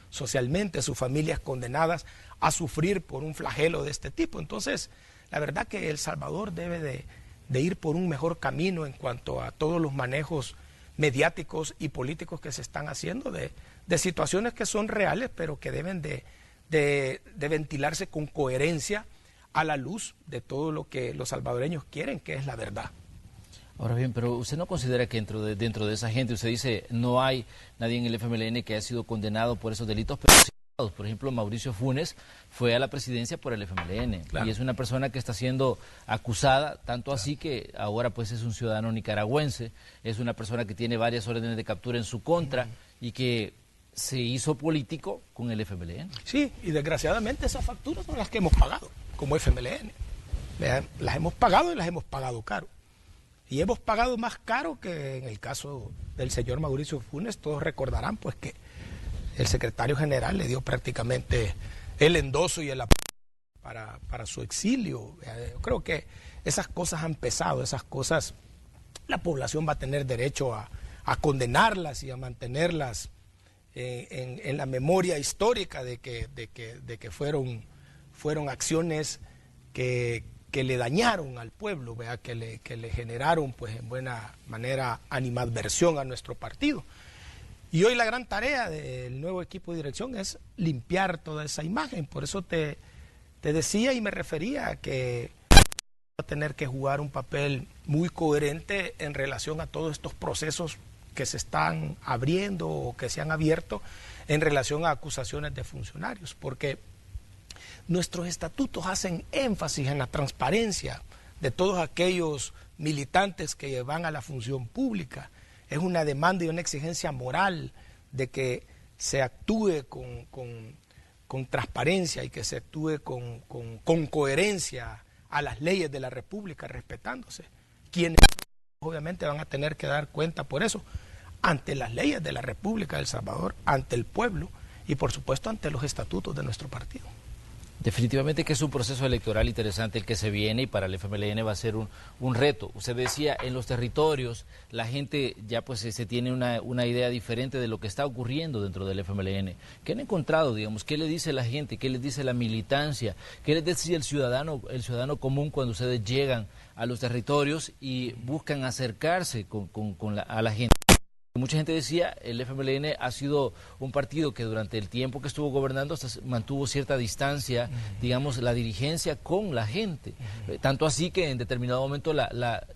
socialmente, sus familias condenadas a sufrir por un flagelo de este tipo. Entonces, la verdad que El Salvador debe de ir por un mejor camino en cuanto a todos los manejos mediáticos y políticos que se están haciendo de situaciones que son reales, pero que deben de ventilarse con coherencia a la luz de todo lo que los salvadoreños quieren, que es la verdad. Ahora bien, pero usted no considera que dentro de esa gente, usted dice, no hay nadie en el FMLN que haya sido condenado por esos delitos, pero sí, por ejemplo, Mauricio Funes fue a la presidencia por el FMLN, claro, y es una persona que está siendo acusada, tanto claro, así que ahora pues es un ciudadano nicaragüense, es una persona que tiene varias órdenes de captura en su contra y que se hizo político con el FMLN. Sí, y desgraciadamente esas facturas son las que hemos pagado como FMLN. Las hemos pagado y las hemos pagado caro. Y hemos pagado más caro que en el caso del señor Mauricio Funes. Todos recordarán pues que el secretario general le dio prácticamente el endoso y el apoyo para su exilio. Yo creo que esas cosas han pesado, esas cosas la población va a tener derecho a condenarlas y a mantenerlas en la memoria histórica de que fueron acciones que le dañaron al pueblo, ¿verdad? Que le generaron pues en buena manera animadversión a nuestro partido. Y hoy la gran tarea del nuevo equipo de dirección es limpiar toda esa imagen. Por eso te decía y me refería a que va a tener que jugar un papel muy coherente en relación a todos estos procesos que se están abriendo o que se han abierto en relación a acusaciones de funcionarios, porque nuestros estatutos hacen énfasis en la transparencia de todos aquellos militantes que van a la función pública. Es una demanda y una exigencia moral de que se actúe con transparencia y que se actúe con coherencia a las leyes de la República, respetándose. Quienes obviamente van a tener que dar cuenta por eso ante las leyes de la República de El Salvador, ante el pueblo y por supuesto ante los estatutos de nuestro partido. Definitivamente que es un proceso electoral interesante el que se viene y para el FMLN va a ser un reto. Usted decía, en los territorios la gente ya pues se tiene una idea diferente de lo que está ocurriendo dentro del FMLN. ¿Qué han encontrado, digamos? ¿Qué le dice la gente? ¿Qué les dice la militancia? ¿Qué les decía el ciudadano común cuando ustedes llegan a los territorios y buscan acercarse a la gente? Mucha gente decía, el FMLN ha sido un partido que durante el tiempo que estuvo gobernando mantuvo cierta distancia, digamos, la dirigencia con la gente. Tanto así que en determinado momento,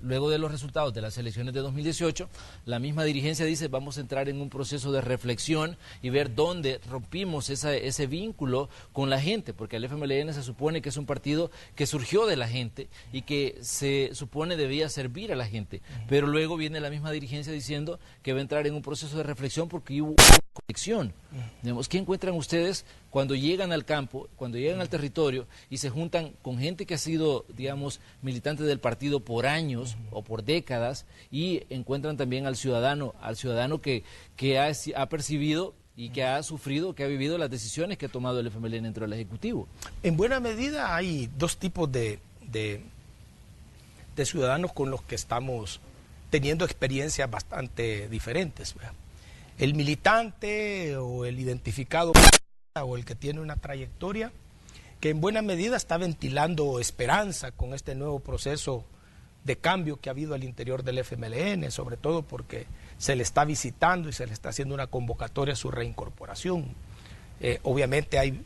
luego de los resultados de las elecciones de 2018, la misma dirigencia dice, vamos a entrar en un proceso de reflexión y ver dónde rompimos ese vínculo con la gente, porque el FMLN se supone que es un partido que surgió de la gente y que se supone debía servir a la gente, pero luego viene la misma dirigencia diciendo que va a entrar en un proceso de reflexión porque hubo una conexión. Digamos, ¿qué encuentran ustedes cuando llegan al campo, cuando llegan al territorio y se juntan con gente que ha sido, digamos, militante del partido por años o por décadas y encuentran también al ciudadano que ha percibido y que ha sufrido, que ha vivido las decisiones que ha tomado el FMLN dentro del Ejecutivo? En buena medida hay dos tipos de ciudadanos con los que estamos teniendo experiencias bastante diferentes, ¿verdad? El militante o el identificado o el que tiene una trayectoria que en buena medida está ventilando esperanza con este nuevo proceso de cambio que ha habido al interior del FMLN, sobre todo porque se le está visitando y se le está haciendo una convocatoria a su reincorporación. Obviamente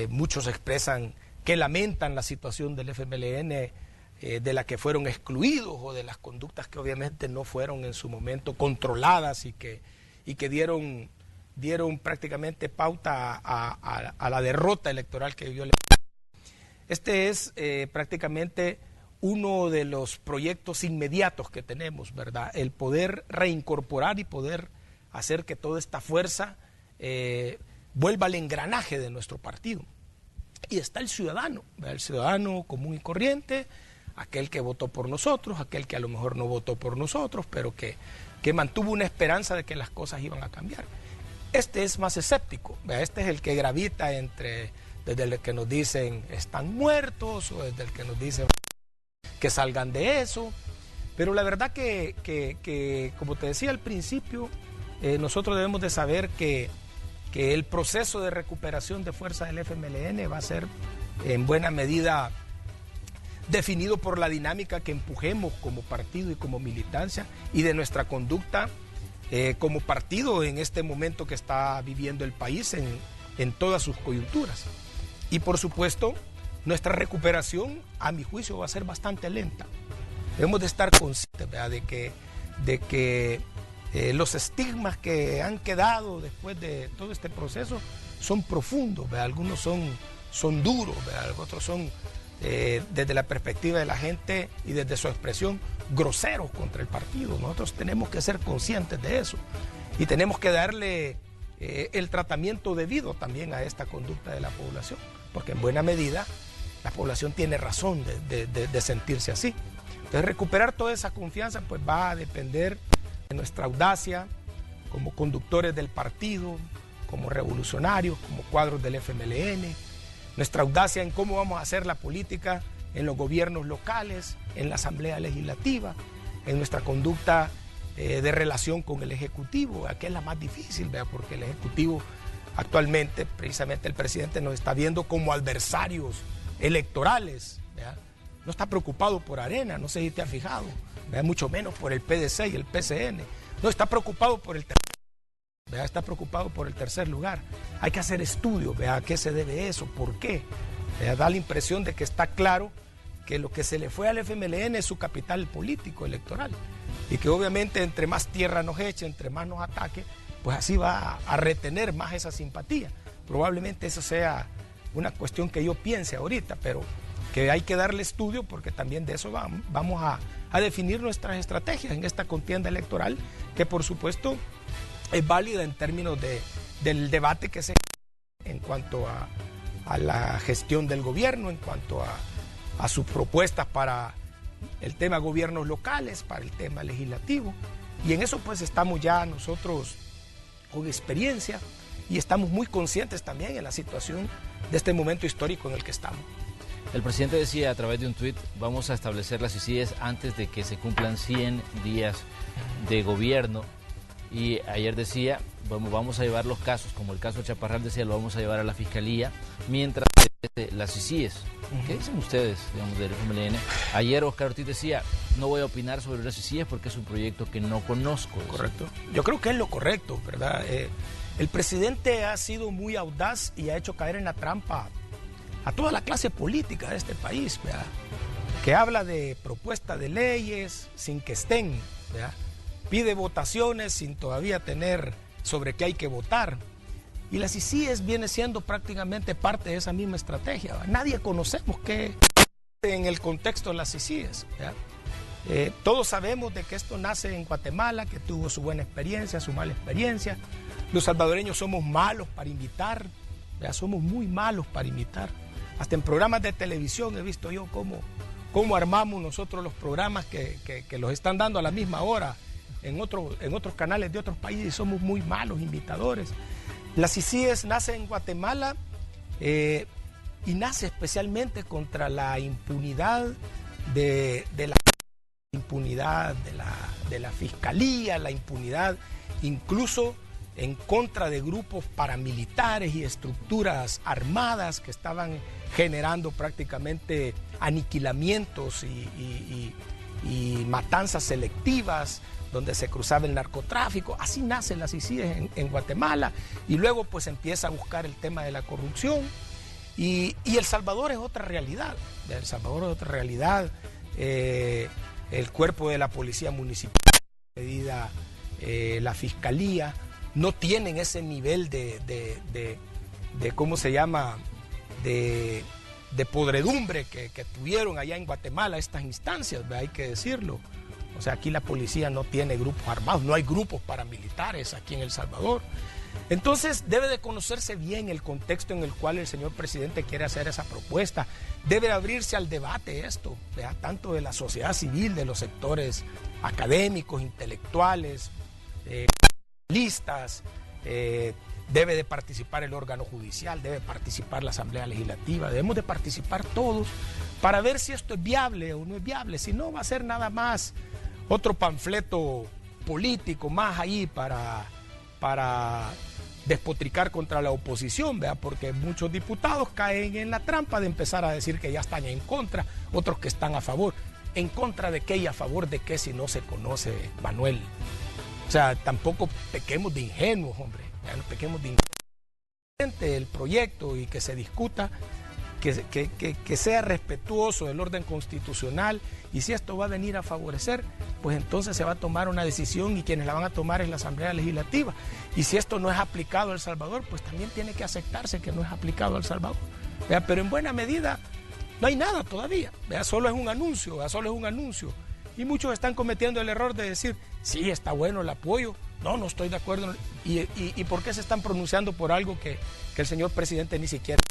muchos expresan que lamentan la situación del FMLN, de la que fueron excluidos o de las conductas que obviamente no fueron en su momento controladas y que dieron prácticamente pauta a la derrota electoral que vivió el FMLN. Este es prácticamente uno de los proyectos inmediatos que tenemos, ¿verdad? El poder reincorporar y poder hacer que toda esta fuerza vuelva al engranaje de nuestro partido. Y está el ciudadano, ¿verdad? El ciudadano común y corriente, aquel que votó por nosotros, aquel que a lo mejor no votó por nosotros, pero que mantuvo una esperanza de que las cosas iban a cambiar. Este es más escéptico, ¿vea? Este es el que gravita desde el que nos dicen están muertos o desde el que nos dicen que salgan de eso. Pero la verdad que como te decía al principio, nosotros debemos de saber que el proceso de recuperación de fuerza del FMLN va a ser en buena medida definido por la dinámica que empujemos como partido y como militancia y de nuestra conducta como partido en este momento que está viviendo el país en todas sus coyunturas. Y por supuesto, nuestra recuperación, a mi juicio, va a ser bastante lenta. Debemos de estar conscientes, ¿verdad?, de que los estigmas que han quedado después de todo este proceso son profundos, ¿verdad? Algunos son duros, ¿verdad? Otros son, desde la perspectiva de la gente y desde su expresión, groseros contra el partido. Nosotros tenemos que ser conscientes de eso y tenemos que darle el tratamiento debido también a esta conducta de la población, porque en buena medida la población tiene razón de sentirse así. Entonces recuperar toda esa confianza pues va a depender de nuestra audacia como conductores del partido, como revolucionarios, como cuadros del FMLN, nuestra audacia en cómo vamos a hacer la política en los gobiernos locales, en la Asamblea Legislativa, en nuestra conducta de relación con el Ejecutivo, que es la más difícil, ¿verdad? Porque el Ejecutivo actualmente, precisamente el presidente nos está viendo como adversarios electorales, ¿verdad? No está preocupado por Arena, no sé si te has fijado, ¿verdad? Mucho menos por el PDC y el PCN, no está preocupado por el ¿verdad? Está preocupado por el tercer lugar. Hay que hacer estudios, ¿verdad? ¿A qué se debe eso? ¿Por qué? Da la impresión de que está claro que lo que se le fue al FMLN es su capital político electoral y que obviamente entre más tierra nos eche, entre más nos ataque, pues así va a retener más esa simpatía. Probablemente eso sea una cuestión que yo piense ahorita, pero que hay que darle estudio porque también de eso vamos a definir nuestras estrategias en esta contienda electoral, que por supuesto es válida en términos del debate que se en cuanto a la gestión del gobierno, en cuanto a sus propuestas para el tema gobiernos locales, para el tema legislativo. Y en eso pues estamos ya nosotros con experiencia y estamos muy conscientes también en la situación de este momento histórico en el que estamos. El presidente decía a través de un tuit, vamos a establecer las ICIES antes de que se cumplan 100 días de gobierno. Y ayer decía, vamos a llevar los casos, como el caso de Chaparral decía, lo vamos a llevar a la Fiscalía, mientras las ICIES. ¿Qué dicen ustedes, digamos, del FMLN? Ayer Oscar Ortiz decía, no voy a opinar sobre las ICIES porque es un proyecto que no conozco. Correcto. Yo creo que es lo correcto, ¿verdad? El presidente ha sido muy audaz y ha hecho caer en la trampa a toda la clase política de este país, ¿verdad? Que habla de propuestas de leyes sin que estén, ¿verdad? Pide votaciones sin todavía tener sobre qué hay que votar. Y las ICIES viene siendo prácticamente parte de esa misma estrategia, ¿verdad? Nadie conocemos qué en el contexto de las ICIES, ¿verdad? Todos sabemos de que esto nace en Guatemala, que tuvo su buena experiencia, su mala experiencia. Los salvadoreños somos malos para imitar, ¿verdad? Somos muy malos para imitar. Hasta en programas de televisión he visto yo cómo armamos nosotros los programas que los están dando a la misma hora en otros canales de otros países y somos muy malos imitadores. Las ICIES nace en Guatemala y nace especialmente contra la impunidad de la Fiscalía, la impunidad incluso en contra de grupos paramilitares y estructuras armadas que estaban generando prácticamente aniquilamientos y matanzas selectivas, donde se cruzaba el narcotráfico. Así nacen las ICIES en Guatemala y luego pues empieza a buscar el tema de la corrupción y El Salvador es otra realidad. El Salvador es otra realidad. El cuerpo de la policía municipal, medida la fiscalía, no tienen ese nivel de ¿cómo se llama?, de podredumbre que tuvieron allá en Guatemala estas instancias, ¿verdad? Hay que decirlo. O sea, aquí la policía no tiene grupos armados, no hay grupos paramilitares aquí en El Salvador. Entonces debe de conocerse bien el contexto en el cual el señor presidente quiere hacer esa propuesta. Debe abrirse al debate esto, ¿verdad? Tanto de la sociedad civil, de los sectores académicos, intelectuales, listas, debe de participar el órgano judicial, debe participar la Asamblea Legislativa, debemos de participar todos para ver si esto es viable o no es viable. Si no, va a ser nada más otro panfleto político más ahí para despotricar contra la oposición, ¿verdad? Porque muchos diputados caen en la trampa de empezar a decir que ya están en contra, otros que están a favor. ¿En contra de qué y a favor de qué si no se conoce, Manuel? O sea, tampoco pequemos de ingenuos, hombre. No pequemos de ingenuos. El proyecto y que se discuta, que sea respetuoso del orden constitucional, y si esto va a venir a favorecer, pues entonces se va a tomar una decisión y quienes la van a tomar es la Asamblea Legislativa. Y si esto no es aplicado a El Salvador, pues también tiene que aceptarse que no es aplicado a El Salvador. ¿Vea? Pero en buena medida no hay nada todavía, ¿vea? Solo es un anuncio, ¿vea? Solo es un anuncio. Y muchos están cometiendo el error de decir, sí, está bueno el apoyo, no estoy de acuerdo. ¿Y por qué se están pronunciando por algo que el señor presidente ni siquiera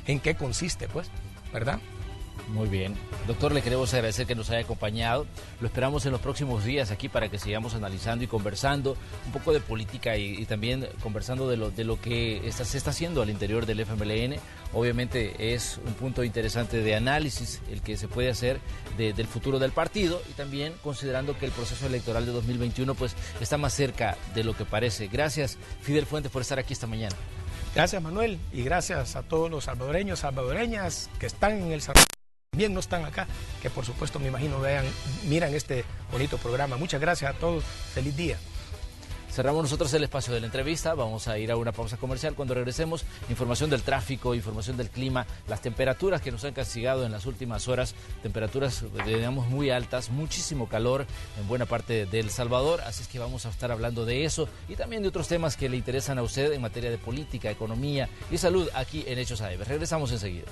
en qué consiste, pues, ¿verdad? Muy bien. Doctor, le queremos agradecer que nos haya acompañado. Lo esperamos en los próximos días aquí para que sigamos analizando y conversando un poco de política y también conversando de lo que se está haciendo al interior del FMLN. Obviamente es un punto interesante de análisis el que se puede hacer del futuro del partido, y también considerando que el proceso electoral de 2021 pues está más cerca de lo que parece. Gracias, Fidel Fuentes, por estar aquí esta mañana. Gracias, Manuel, y gracias a todos los salvadoreños, salvadoreñas que están en El Salvador, también no están acá, que por supuesto me imagino miran este bonito programa. Muchas gracias a todos, feliz día. Cerramos nosotros el espacio de la entrevista, vamos a ir a una pausa comercial. Cuando regresemos, información del tráfico, información del clima, las temperaturas que nos han castigado en las últimas horas, temperaturas, digamos, muy altas, muchísimo calor en buena parte de El Salvador, así es que vamos a estar hablando de eso y también de otros temas que le interesan a usted en materia de política, economía y salud aquí en Hechos AM. Regresamos enseguida.